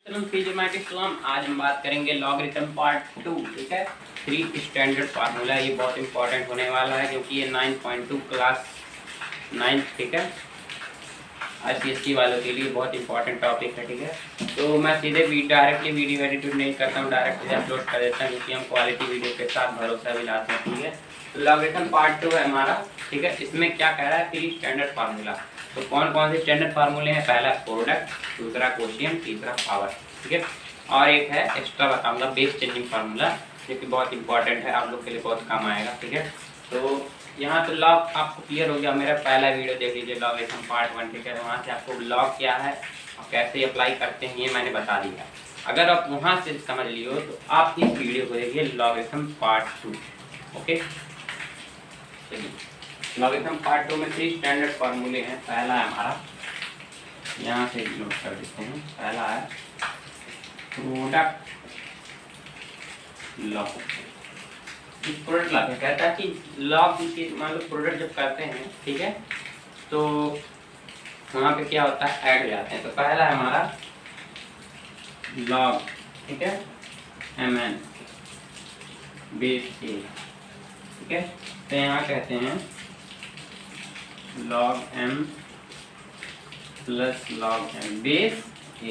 आज हम बात करेंगे लॉगरिथम पार्ट 2। ठीक है, 3 स्टैंडर्ड फार्मूला। ये बहुत इंपॉर्टेंट होने वाला है क्योंकि ये 9.2 क्लास 9, ठीक है, ICSE वालों के लिए बहुत इंपॉर्टेंट टॉपिक है। ठीक है, तो मैं सीधे डायरेक्टली वीडियो एडिट नहीं करता हूँ, डायरेक्टली अपलोड कर देता हूँ क्योंकि हम क्वालिटी वीडियो के साथ भरोसा भी लाते हैं। ठीक है, तो लॉगरिथम पार्ट 2 है हमारा। ठीक है, इसमें क्या कह रहा है, 3 स्टैंडर्ड फार्मूला। तो कौन कौन से स्टैंडर्ड फार्मूले हैं? पहला प्रोडक्ट, दूसरा कोशिएंट, तीसरा पावर। ठीक है, और एक है एक्स्ट्रा बताऊंगा बेस चेंजिंग फार्मूला, जो कि बहुत इंपॉर्टेंट है, आप लोग के लिए बहुत काम आएगा। ठीक है, तो यहाँ तो लॉग आपको क्लियर हो गया। मेरा पहला वीडियो देख लीजिए, लॉगरिथम पार्ट 1। ठीक है, वहाँ से आपको लॉग क्या है और कैसे अप्लाई करते हैं ये मैंने बता दिया। अगर आप वहाँ से समझ लियो तो आप इस वीडियो को देखिए लॉगरिथम पार्ट 2। ओके, चलिए लॉगरिथम पार्ट 2 में 3 स्टैंडर्ड फार्मूले हैं। पहला है हमारा, यहाँ से नोट कर देते हैं, पहला है प्रोडक्ट लॉग। प्रोडक्ट लॉग कहता है कि लॉग की मान लो प्रोडक्ट जब करते हैं, ठीक है, तो वहाँ पे क्या होता है, ऐड जाते हैं। तो पहला है हमारा लॉग, ठीक है, mn बेस a। ठीक है, तो यहाँ कहते हैं log m plus log m base a।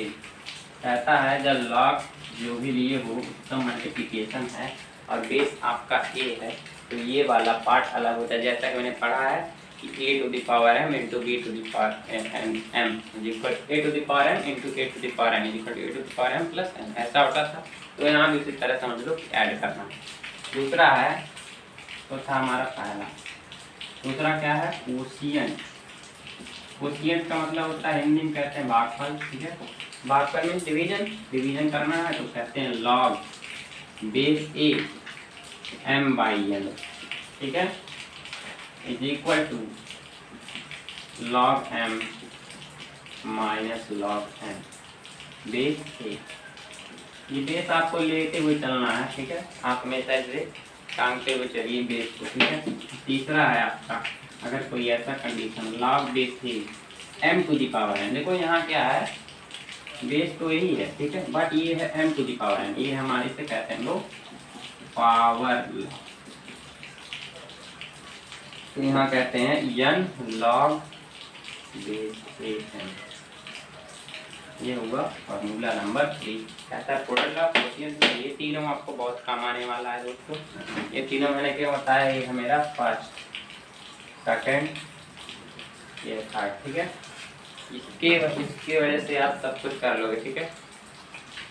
कहता है जब log जो भी लिए हो उसका मल्टीप्लिकेशन है और बेस आपका a है, तो ये वाला पार्ट अलग होता है। जैसा कि मैंने पढ़ा है कि a to the power m into b to the power m equal a to the power m into a to the power n equal a to the power m plus n, ऐसा होता था। तो यहाँ भी इसी तरह समझ लो कि ऐड करना। दूसरा है, तो था हमारा पहला, दूसरा क्या है, कोशिएंट। कोशिएंट का मतलब होता है, हिंदी में कहते हैं भागफल। ठीक है, भागफल में डिवीजन करना है, तो कहते हैं लॉग बेस a m/n। ठीक है, is equal to log m minus log n base a। ये बेस आपको लेते हुए चलना है। ठीक है, आप हमेशा इसे टांगते हुए चलिए बेस को। ठीक है, तीसरा है आपका, अगर कोई ऐसा condition log base a m to the power n। देखो यहाँ क्या है, बेस तो यही है, ठीक है, बट ये है m to the power n, ये हमारे से कहते हैं लोग पावर। तो यहाँ कहते हैं n log base a n। ये होगा फॉर्मूला नंबर 3। कहता है प्रोडक्ट ऑफ कोशिएंट। ये तीनों आपको बहुत काम आने वाला है दोस्तों। ये तीनों मैंने क्या बताया, ये है मेरा फर्स्ट, सेकंड, ये थर्ड। ठीक है, इसके वजह से आप सब कुछ कर लोगे। ठीक है,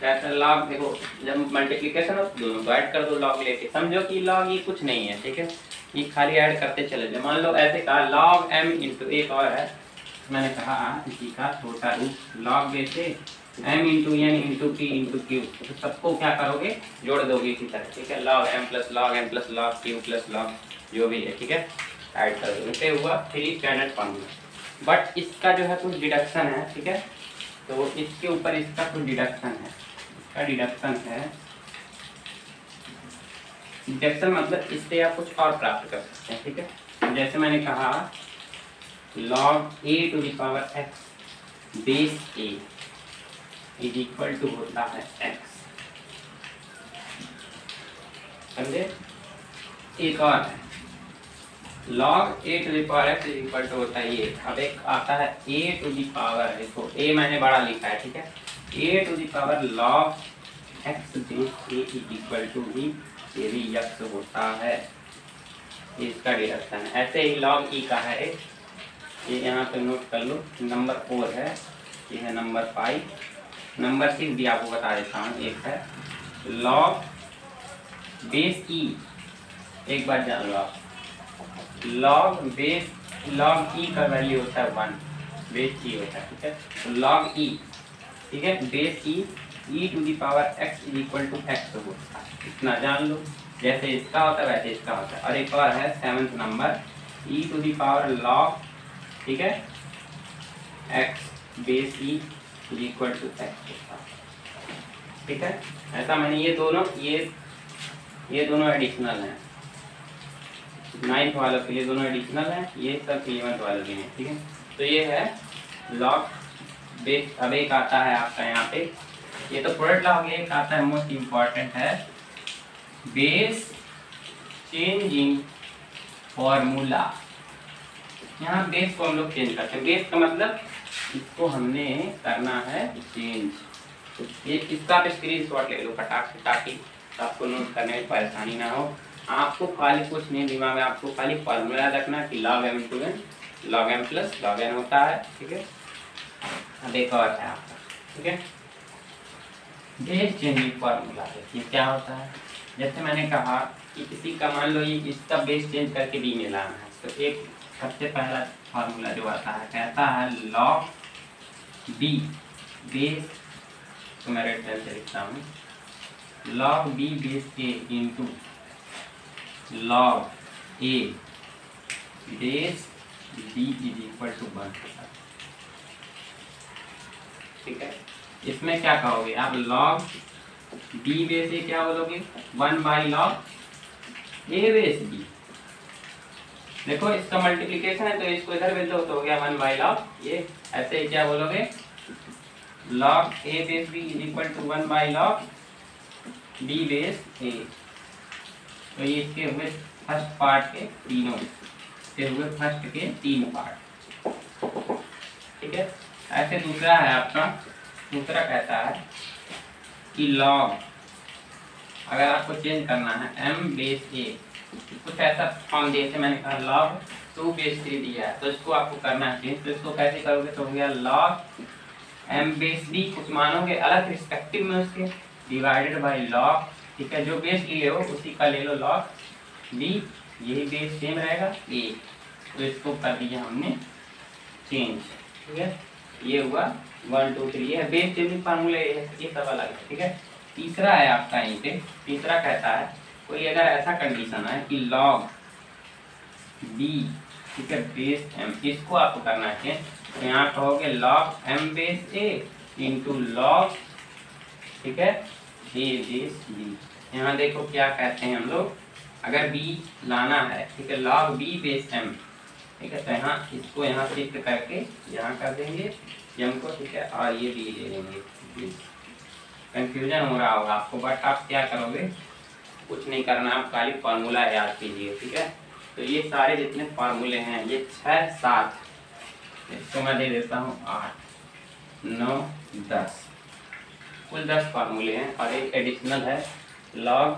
कहता है लॉग, देखो जब मल्टीप्लिकेशन हो दोनों को ऐड कर दो लॉग लेके। समझो कि लॉग ये कुछ नहीं है। ठीक है, ये खाली ऐड करते चले जाओ। मान लो ऐसे कहा log m इंटू एक और है, मैंने कहा इसी का छोटा रूप log base m into n into p into q। तो सबको क्या करोगे, जोड़ दोगे इसी तरह। ठीक है, log m plus log n plus log q plus log जो भी है, ठीक है, ऐड कर दो। इसे हुआ 3 स्टैंडर्ड फार्मूला। बट इसका जो है कुछ डिडक्शन है। ठीक है, तो इसके ऊपर इसका कुछ डिडक्शन है। इसका डिडक्शन है, डिडक्शन मतलब इससे आप कुछ और प्राप्त कर सकते हैं। ठीक है, जैसे मैंने कहा log a to the power x base a is equal to होता है x। समझे? एक और है log a to the power x is equal to होता है ये। अब एक आता है a टू द पावर, देखो a मैंने बड़ा लिखा है। ठीक है, a to the power log x base a is equal to ही, ये भी यक्स होता है। इसका डिडक्शन है। ऐसे ही log e का है एक, ये यहाँ पे नोट कर लो, नंबर 4 है, ये है नंबर 5। नंबर 6 भी आपको बता देता हूँ, एक है log बेस e। एक बार जान लो आप, log e का वैल्यू होता है 1, बेस e होता है। ठीक है, तो log e, ठीक है, base e to the power x is equal to x होता है। इतना जान लो, जैसे इसका होता है वैसे इसका होता है। और एक और है 7th number, e to the power log, ठीक है, x base e is equal to x होता है। ठीक है, ऐसा मैंने ये दोनों एडिशनल हैं। 9th वालों के लिए दोनों एडिशनल हैं, ये सब 11th वालों के हैं। ठीक है, तो ये है log बेस। अब एक आता है आपका यहाँ पे ये तो प्रोडक्ट लॉ हो गया। एक आता है मोस्ट इम्पॉर्टेंट है बेस चेंजिंग फॉर्मूला। यहाँ बेस को हम लोग चेंज करते हैं। बेस का मतलब इसको हमने करना है चेंज। ये इसका आप स्क्रीनशॉट ले लो फटाक से, ताकि आपको नोट करने में परेशानी ना हो। आपको खाली कुछ नहीं दिमाग में, आपको खाली फॉर्मूला रखना कि log m × n log m + log n होता है। ठीक है, अब एक और है आपका, ठीक है, बेस चेंजिंग फॉर्मूला। ये क्या होता है? जैसे मैंने कहा कि किसी का मान लो ये इसका बेस चेंज करके b में लाना है, तो एक सबसे पहला फार्मूला जो आता है कहता है log b बेस, तो मैं रेड पेन से लिखता हूँ, log b base a into log a base b = 1। ठीक है, इसमें क्या कहोगे आप? log b बेस a क्या बोलोगे? 1/log a base b। देखो इसका मल्टीप्लिकेशन है तो इसको इधर भेज दो तो हो गया 1/log ये। ऐसे ही क्या बोलोगे? log a base b = 1/log b base a। तो ये इसके हुए फर्स्ट पार्ट के तीनों, इसके हुए फर्स्ट के 3 पार्ट। ठीक है, ऐसे दूसरा है आपका, दूसरा कहता है कि log, अगर आपको चेंज करना है m बेस a, कुछ ऐसा फॉर्म दिए थे, मैंने कहा log 2 बेस 3 दिया है, तो इसको आपको करना है चेंज। तो इसको कैसे करोगे? तो हो गया log m बेस b, कुछ मानोगे अलग रिस्पेक्टिव में उसके, डिवाइडेड बाई log, ठीक है, जो बेस लिए हो उसी का ले लो log b, यही बेस सेम रहेगा a। तो इसको कर दिया हमने चेंज। ठीक है, ये हुआ 1 2 3 है बेस चेंजिंग फार्मूला, ये सब अलग है। ठीक है, तीसरा है आपका यहीं पे, तीसरा कहता है कोई अगर ऐसा कंडीशन है कि log b, ठीक है, बेस m, इसको आपको करना है, तो यहाँ कहोगे log m base a into log, ठीक है, a बेस b। यहाँ देखो क्या कहते हैं हम लोग, अगर b लाना है, ठीक है, log b बेस m, ठीक है, तो यहाँ इसको यहाँ शिफ्ट करके यहाँ कर देंगे m को, ठीक है, और ये b ले लेंगे। कंफ्यूजन हो रहा होगा आपको, बट आप क्या करोगे? कुछ नहीं करना, आप खाली फार्मूला याद कीजिए। ठीक है, तो ये सारे जितने फार्मूले हैं ये 6 7, इसको मैं दे देता हूँ 8 9 10, कुल 10 फार्मूले हैं और एक एडिशनल है log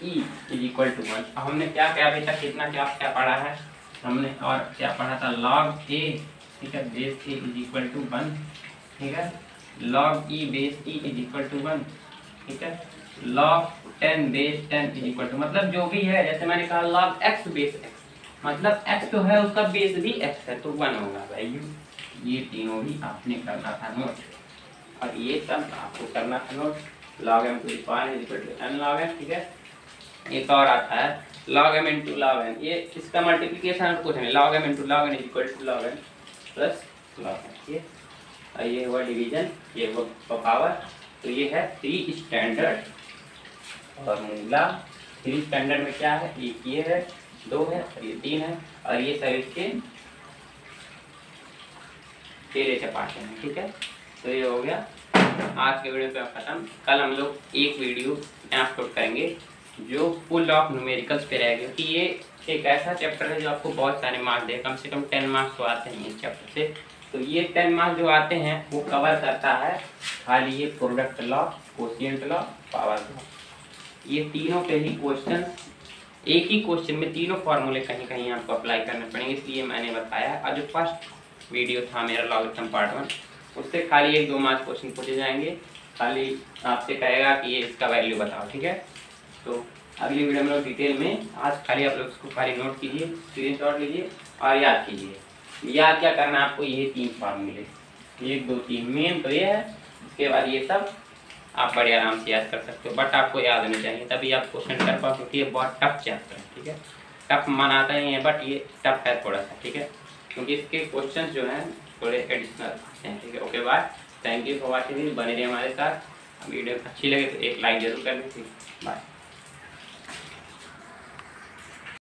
e = 1। हमने क्या क्या अभी तक कितना क्या पढ़ा है हमने, और क्या पढ़ा था? log a, ठीक है, बेस a = 1, ठीक है, log e बेस e = 1, ठीक है, log 10 बेस 10 = मतलब जो भी है, जैसे मैंने कहा log x बेस x, मतलब x तो है उसका बेस भी x है तो 1 होगा वैल्यू। ये तीनों भी आपने करना था नोट, और ये सब आपको करना था note. log m = n log n, ठीक है। एक और आता है log m × log n, ये इसका मल्टीप्लिकेशन कुछ नहीं, log m × log n = log n plus log n, ये और ये हुआ डिवीजन, ये हुआ पावर। तो ये है 3 स्टैंडर्ड फॉर्मूला। 3 स्टैंडर्ड में क्या है? एक ये है, 2 है और ये 3 है, और ये सब इसके तेरे चपाटे हैं। ठीक है, तो ये हो गया आज के वीडियो पे खत्म। कल हम लोग एक वीडियो अपलोड करेंगे जो फुल ऑफ न्यूमेरिकल्स पे रहेगा, कि ये एक ऐसा चैप्टर है जो आपको बहुत सारे मार्क्स दे, कम से कम 10 मार्क्स तो आते हैं इस चैप्टर से। तो ये 10 मार्क्स जो आते हैं वो कवर करता है खाली ये product law, quotient law, power law, ये तीनों पे ही क्वेश्चन, एक ही क्वेश्चन में तीनों फार्मूले कहीं कहीं आपको अप्लाई करने पड़ेंगे, इसलिए मैंने बताया। और जो फर्स्ट वीडियो था मेरा लॉगरिथम पार्ट 1, उससे खाली 1-2 मार्क्स क्वेश्चन पूछे जाएंगे, खाली आपसे कहेगा कि ये इसका वैल्यू बताओ। ठीक है, तो अगली वीडियो में लोग डिटेल में, आज खाली आप लोग इसको खाली नोट कीजिए, स्क्रीनशॉट लीजिए और याद कीजिए। याद क्या करना है आपको? ये 3 फार्मूले, 1 2 3 मेन तो ये है, इसके बाद ये सब आप बड़े आराम से याद कर सकते हो, बट आपको याद होने चाहिए तभी आप क्वेश्चन कर पाओ, क्योंकि ये बहुत टफ चैप्टर है। ठीक है, टफ मनाता नहीं है बट ये टफ है थोड़ा सा। ठीक है, क्योंकि इसके क्वेश्चन जो हैं थोड़े एडिशनल आते हैं। ठीक है, okay bye, thank you for watching, बने रहिए हमारे साथ। वीडियो अच्छी लगे तो एक लाइक जरूर कर दीजिए। बाय।